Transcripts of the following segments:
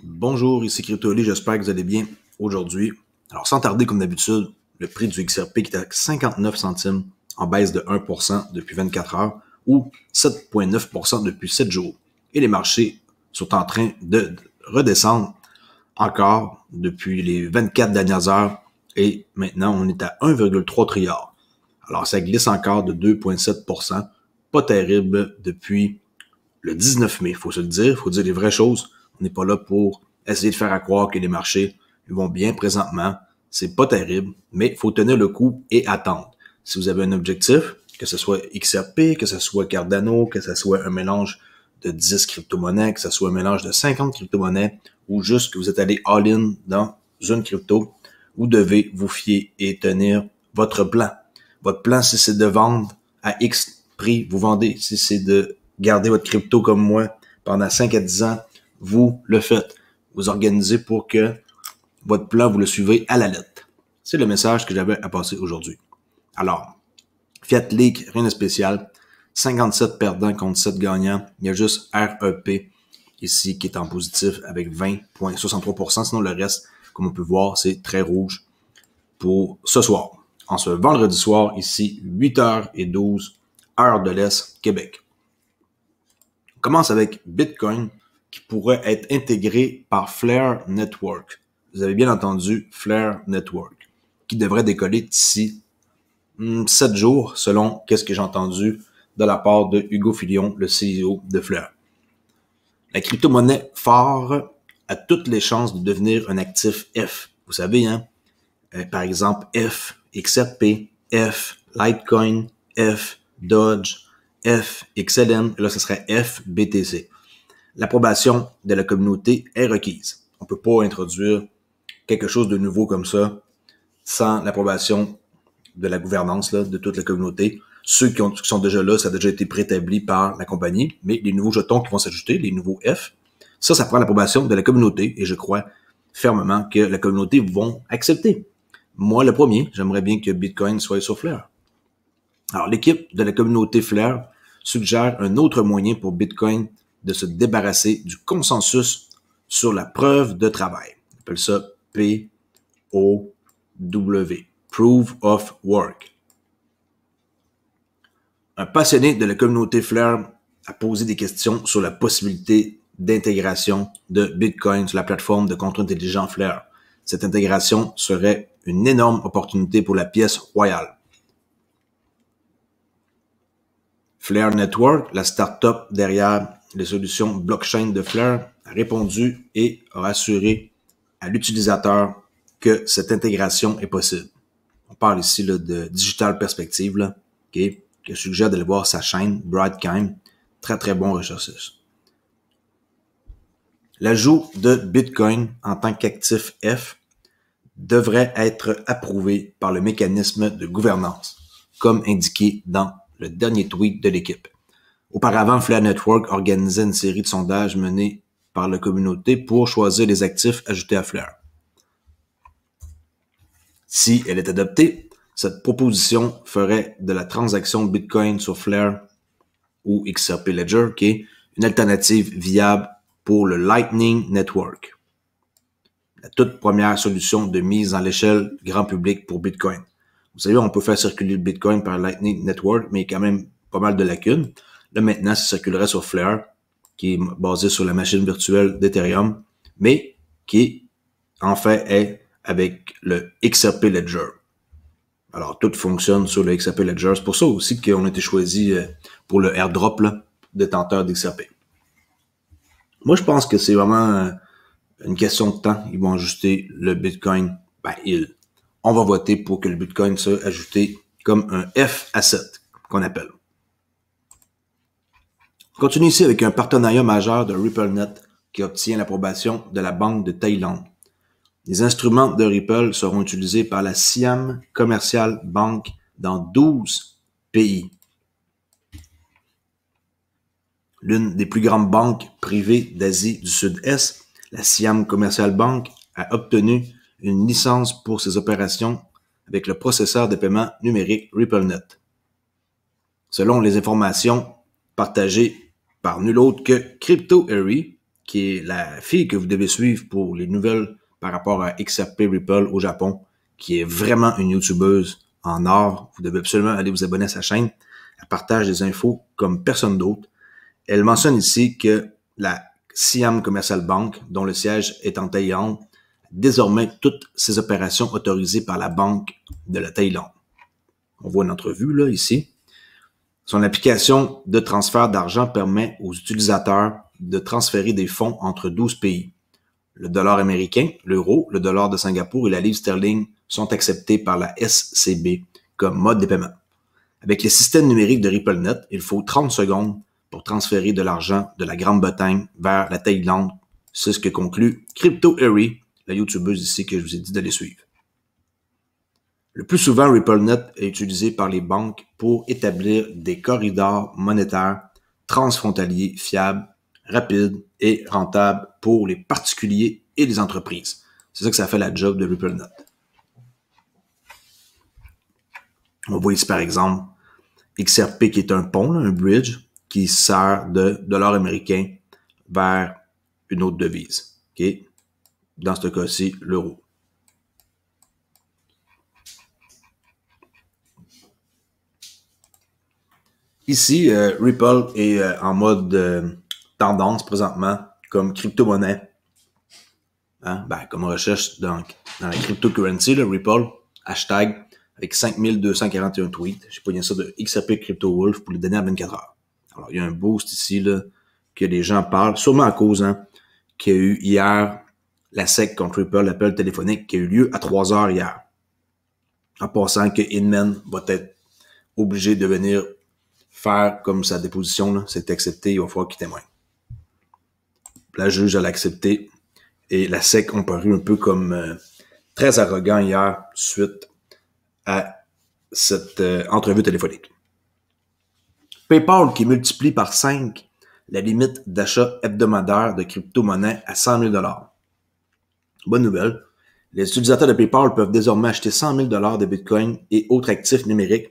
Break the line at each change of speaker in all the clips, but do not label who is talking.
Bonjour, ici CryptoOli, j'espère que vous allez bien aujourd'hui. Alors sans tarder comme d'habitude, le prix du XRP qui est à 59 centimes en baisse de 1% depuis 24 heures ou 7,9% depuis 7 jours. Et les marchés sont en train de redescendre encore depuis les 24 dernières heures et maintenant on est à 1,3 trilliard. Alors ça glisse encore de 2,7%, pas terrible depuis le 19 mai, il faut se le dire, il faut dire les vraies choses. On n'est pas là pour essayer de faire croire que les marchés vont bien présentement. C'est pas terrible, mais il faut tenir le coup et attendre. Si vous avez un objectif, que ce soit XRP, que ce soit Cardano, que ce soit un mélange de 10 crypto-monnaies, que ce soit un mélange de 50 crypto-monnaies, ou juste que vous êtes allé all-in dans une crypto, vous devez vous fier et tenir votre plan. Votre plan, si c'est de vendre à X prix, vous vendez. Si c'est de garder votre crypto comme moi pendant 5 à 10 ans, vous le faites. Vous organisez pour que votre plan, vous le suivez à la lettre. C'est le message que j'avais à passer aujourd'hui. Alors, Fiat League, rien de spécial. 57 perdants contre 7 gagnants. Il y a juste REP ici qui est en positif avec 20,63%. Sinon, le reste, comme on peut voir, c'est très rouge pour ce soir. En ce vendredi soir, ici, 8h12, heure de l'Est, Québec. On commence avec Bitcoin qui pourrait être intégré par Flare Network. Vous avez bien entendu Flare Network qui devrait décoller d'ici 7 jours selon qu'est-ce que j'ai entendu de la part de Hugo Filion, le CEO de Flare. La crypto-monnaie phare a toutes les chances de devenir un actif F. Vous savez, hein? Par exemple, F, XRP, F, Litecoin, F, Dodge, F, XLM, et là, ce serait F, BTC. L'approbation de la communauté est requise. On peut pas introduire quelque chose de nouveau comme ça sans l'approbation de la gouvernance là, de toute la communauté. Ceux qui sont déjà là, ça a déjà été préétabli par la compagnie, mais les nouveaux jetons qui vont s'ajouter, les nouveaux F, ça prend l'approbation de la communauté et je crois fermement que la communauté vont accepter. Moi, le premier, j'aimerais bien que Bitcoin soit sur Flare. Alors, l'équipe de la communauté Flare suggère un autre moyen pour Bitcoin de se débarrasser du consensus sur la preuve de travail. On appelle ça POW, Proof of Work. Un passionné de la communauté Flare a posé des questions sur la possibilité d'intégration de Bitcoin sur la plateforme de contrôle intelligent Flare. Cette intégration serait une énorme opportunité pour la pièce royale. Flare Network, la start-up derrière les solutions blockchain de Flare, a répondu et a assuré à l'utilisateur que cette intégration est possible. On parle ici là, de Digital Perspective, là, okay, que je suggère d'aller voir sa chaîne, Brightkind. Très, très bon recherchiste. L'ajout de Bitcoin en tant qu'actif F devrait être approuvé par le mécanisme de gouvernance, comme indiqué dans le dernier tweet de l'équipe. Auparavant, Flare Network organisait une série de sondages menés par la communauté pour choisir les actifs ajoutés à Flare. Si elle est adoptée, cette proposition ferait de la transaction Bitcoin sur Flare ou XRP Ledger, qui est une alternative viable pour le Lightning Network, la toute première solution de mise à l'échelle grand public pour Bitcoin. Vous savez, on peut faire circuler le Bitcoin par Lightning Network, mais il y a quand même pas mal de lacunes. Là, maintenant, ça circulerait sur Flare, qui est basé sur la machine virtuelle d'Ethereum, mais qui, en fait, est avec le XRP Ledger. Alors, tout fonctionne sur le XRP Ledger. C'est pour ça aussi qu'on a été choisi pour le airdrop là, détenteur d'XRP. Moi, je pense que c'est vraiment une question de temps. Ils vont ajuster le Bitcoin. On va voter pour que le Bitcoin soit ajouté comme un F-asset qu'on appelle. On continue ici avec un partenariat majeur de RippleNet qui obtient l'approbation de la Banque de Thaïlande. Les instruments de Ripple seront utilisés par la Siam Commercial Bank dans 12 pays. L'une des plus grandes banques privées d'Asie du Sud-Est, la Siam Commercial Bank, a obtenu une licence pour ses opérations avec le processeur de paiement numérique RippleNet. Selon les informations partagées par nul autre que CryptoEri, qui est la fille que vous devez suivre pour les nouvelles par rapport à XRP Ripple au Japon, qui est vraiment une YouTubeuse en or. Vous devez absolument aller vous abonner à sa chaîne. Elle partage des infos comme personne d'autre. Elle mentionne ici que la Siam Commercial Bank, dont le siège est en Thaïlande, désormais toutes ses opérations autorisées par la Banque de la Thaïlande. On voit une entrevue là, ici. Son application de transfert d'argent permet aux utilisateurs de transférer des fonds entre 12 pays. Le dollar américain, l'euro, le dollar de Singapour et la livre sterling sont acceptés par la SCB comme mode de paiement. Avec le système numérique de RippleNet, il faut 30 secondes pour transférer de l'argent de la Grande-Bretagne vers la Thaïlande. C'est ce que conclut Crypto Harry, la youtubeuse ici que je vous ai dit d'aller suivre. Le plus souvent, RippleNet est utilisé par les banques pour établir des corridors monétaires transfrontaliers fiables, rapides et rentables pour les particuliers et les entreprises. C'est ça que ça fait la job de RippleNet. On voit ici par exemple XRP qui est un pont, un bridge, qui sert de dollar américain vers une autre devise. Okay? Dans ce cas-ci, l'euro. Ici, Ripple est en mode tendance présentement comme crypto-monnaie. Hein? Comme on recherche dans la cryptocurrency, le Ripple, hashtag avec 5241 tweets. J'ai pogné ça de XRP Crypto Wolf pour les dernières 24 heures. Alors, il y a un boost ici là, que les gens parlent, sûrement à cause qu'il y a eu hier la SEC contre Ripple, l'appel téléphonique qui a eu lieu à 3 heures hier. En passant que Inman va être obligé de venir faire comme sa déposition, c'est accepté, il va falloir qu'il témoigne. La juge, elle a accepté et la SEC ont paru un peu comme très arrogant hier suite à cette entrevue téléphonique. PayPal qui multiplie par 5 la limite d'achat hebdomadaire de crypto-monnaie à 100 000 $. Bonne nouvelle. Les utilisateurs de PayPal peuvent désormais acheter 100 000 $ de Bitcoin et autres actifs numériques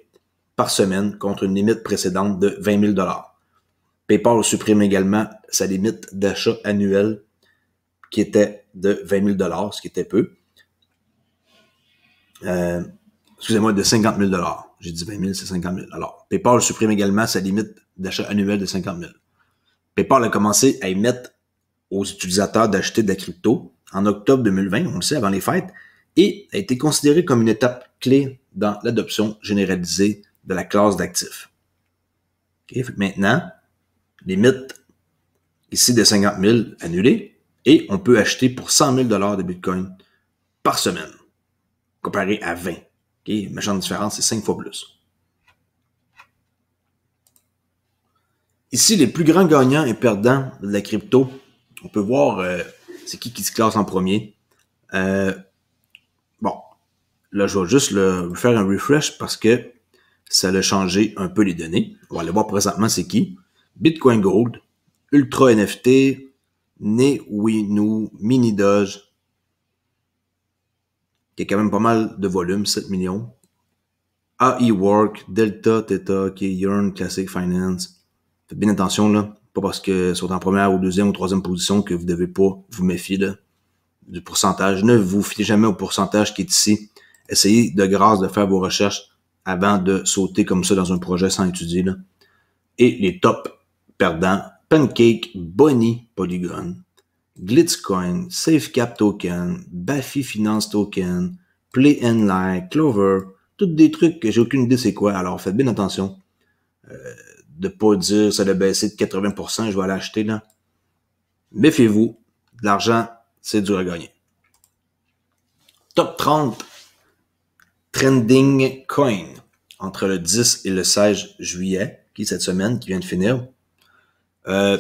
par semaine contre une limite précédente de 20 000 $. PayPal supprime également sa limite d'achat annuelle qui était de 20 000 $, ce qui était peu. Excusez-moi, de 50 000 $. J'ai dit 20 000, c'est 50 000. Alors, PayPal supprime également sa limite d'achat annuelle de 50 000. PayPal a commencé à émettre aux utilisateurs d'acheter de la crypto en octobre 2020, on le sait, avant les fêtes, et a été considéré comme une étape clé dans l'adoption généralisée de la classe d'actifs. Okay, maintenant, limite ici de 50 000 annulée, et on peut acheter pour 100 000 $ de Bitcoin par semaine, comparé à 20. Okay, méchante différence, c'est 5 fois plus. Ici, les plus grands gagnants et perdants de la crypto, on peut voir c'est qui se classe en premier. Bon, là, je vais juste faire un refresh parce que ça a changé un peu les données. On va aller voir présentement c'est qui. Bitcoin Gold, Ultra NFT, Newinu, Mini Doge, qui a quand même pas mal de volume, 7 millions. AI Work, Delta, Theta, Yearn, Classic Finance. Faites bien attention, là. Pas parce que sont en première ou deuxième ou troisième position que vous devez pas vous méfier, là, du pourcentage. Ne vous fiez jamais au pourcentage qui est ici. Essayez de grâce de faire vos recherches avant de sauter comme ça dans un projet sans étudier, là. Et les top perdants, Pancake, Bonnie, Polygon, Glitzcoin, SafeCap Token, Baffy Finance Token, Play and Like, Clover, tous des trucs que j'ai aucune idée c'est quoi. Alors faites bien attention de pas dire ça a baissé de 80%, je vais aller acheter là. Méfiez-vous, de l'argent, c'est dur à gagner. Top 30 Trending Coin entre le 10 et le 16 juillet, qui est cette semaine qui vient de finir. Par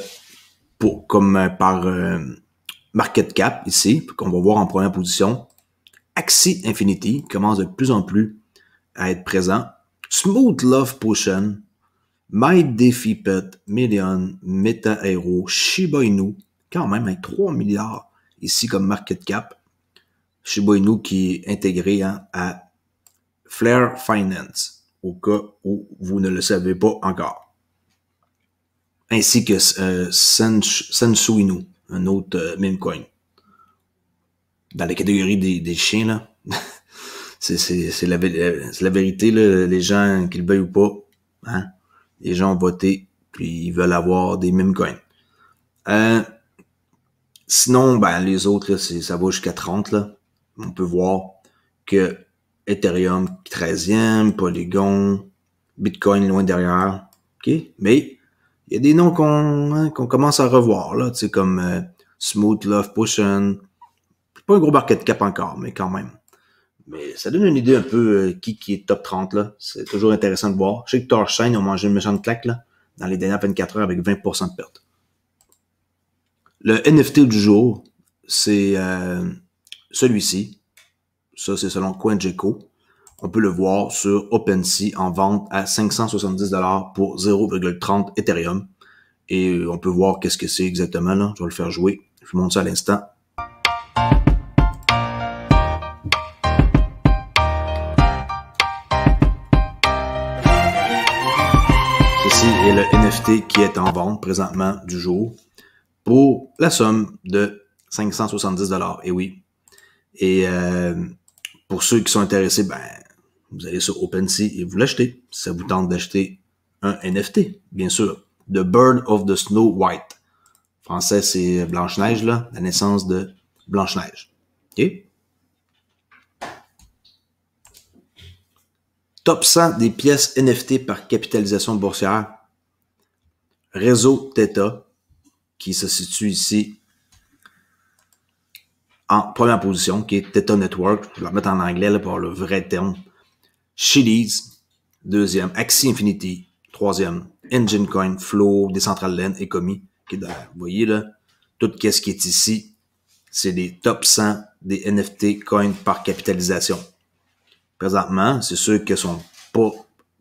market cap ici, qu'on va voir en première position. Axie Infinity commence de plus en plus à être présent. Smooth Love Potion, My Defi Pet, Million, Meta Hero, Shiba Inu, quand même avec 3 milliards ici comme market cap. Shiba Inu qui est intégré à Flare Finance, au cas où vous ne le savez pas encore. Ainsi que Sensu Inu. un autre meme coin. Dans la catégorie des chiens, là, c'est la vérité, là, les gens, qu'ils le veuillent ou pas, hein, les gens ont voté, puis ils veulent avoir des meme coins. Sinon, ben, les autres, là, ça va jusqu'à 30, là. On peut voir que Ethereum 13e, Polygon, Bitcoin loin derrière, ok? Mais il y a des noms qu'on commence à revoir, là, tu sais, comme Smooth Love Potion. Pas un gros market cap encore, mais quand même. Mais ça donne une idée un peu qui est top 30, là. C'est toujours intéressant de voir. Je sais que Torchain ont mangé une méchante claque, là, dans les dernières 24 heures avec 20% de perte. Le NFT du jour, c'est celui-ci. Ça, c'est selon CoinGecko. On peut le voir sur OpenSea en vente à 570$ pour 0,30 Ethereum. Et on peut voir qu'est-ce que c'est exactement, là. Je vais le faire jouer. Je vous montre ça à l'instant. Ceci est le NFT qui est en vente présentement du jour pour la somme de 570$. Et oui. Et pour ceux qui sont intéressés, ben, vous allez sur OpenSea et vous l'achetez. Si ça vous tente d'acheter un NFT, bien sûr. The Bird of the Snow White. En français, c'est Blanche-Neige, là. La naissance de Blanche-Neige. OK? Top 100 des pièces NFT par capitalisation boursière. Réseau Theta, qui se situe ici en première position, qui est Theta Network. Je vais la remettre en anglais là, pour le vrai terme. Chiliz, deuxième. Axie Infinity, troisième. Engine Coin, Flow, Decentraland et Comi. Vous voyez là, tout ce qui est ici, c'est les top 100 des NFT coins par capitalisation. Présentement, c'est ceux qui sont pas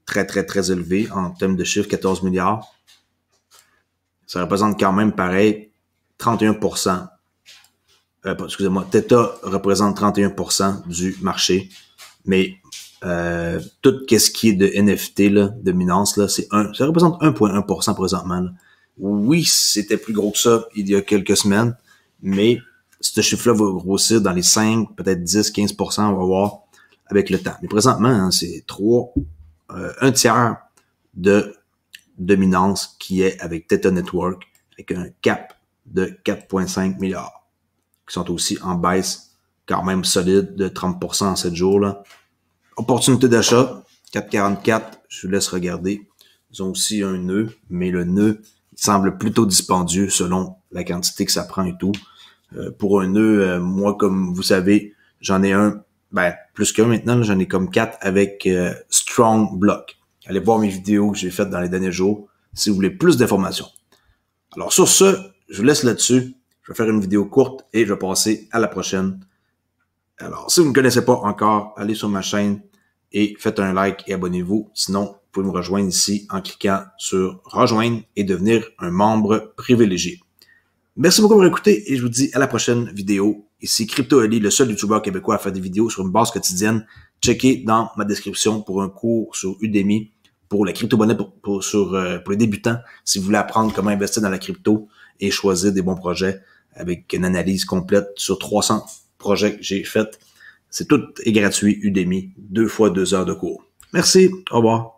très élevés en termes de chiffres, 14 milliards. Ça représente quand même pareil 31%. Excusez-moi, Theta représente 31% du marché, mais tout ce qui est de NFT là, de Binance là, ça représente 1,1% présentement. Là. Oui, c'était plus gros que ça il y a quelques semaines, mais ce chiffre-là va grossir dans les 5, peut-être 10, 15%, on va voir avec le temps. Mais présentement, hein, c'est un tiers de dominance qui est avec Theta Network, avec un cap de 4,5 milliards, qui sont aussi en baisse quand même solide de 30% en 7 jours. Là. Opportunité d'achat, 4,44, je vous laisse regarder. Ils ont aussi un nœud, mais le nœud semble plutôt dispendieux selon la quantité que ça prend et tout. Pour un nœud, moi, comme vous savez, j'en ai un, plus qu'un maintenant, j'en ai comme 4 avec Strong Block. Allez voir mes vidéos que j'ai faites dans les derniers jours si vous voulez plus d'informations. Alors sur ce, je vous laisse là-dessus. Je vais faire une vidéo courte et je vais passer à la prochaine. Alors, si vous ne me connaissez pas encore, allez sur ma chaîne et faites un like et abonnez-vous. Sinon, vous pouvez me rejoindre ici en cliquant sur « Rejoindre » et devenir un membre privilégié. Merci beaucoup pour écouter et je vous dis à la prochaine vidéo. Ici Crypto Ali, le seul YouTuber québécois à faire des vidéos sur une base quotidienne. Checkez dans ma description pour un cours sur Udemy pour la crypto-monnaie pour les débutants. Si vous voulez apprendre comment investir dans la crypto et choisir des bons projets avec une analyse complète sur 300 projets que j'ai fait. C'est tout est gratuit, Udemy, 2 fois 2 heures de cours. Merci, au revoir.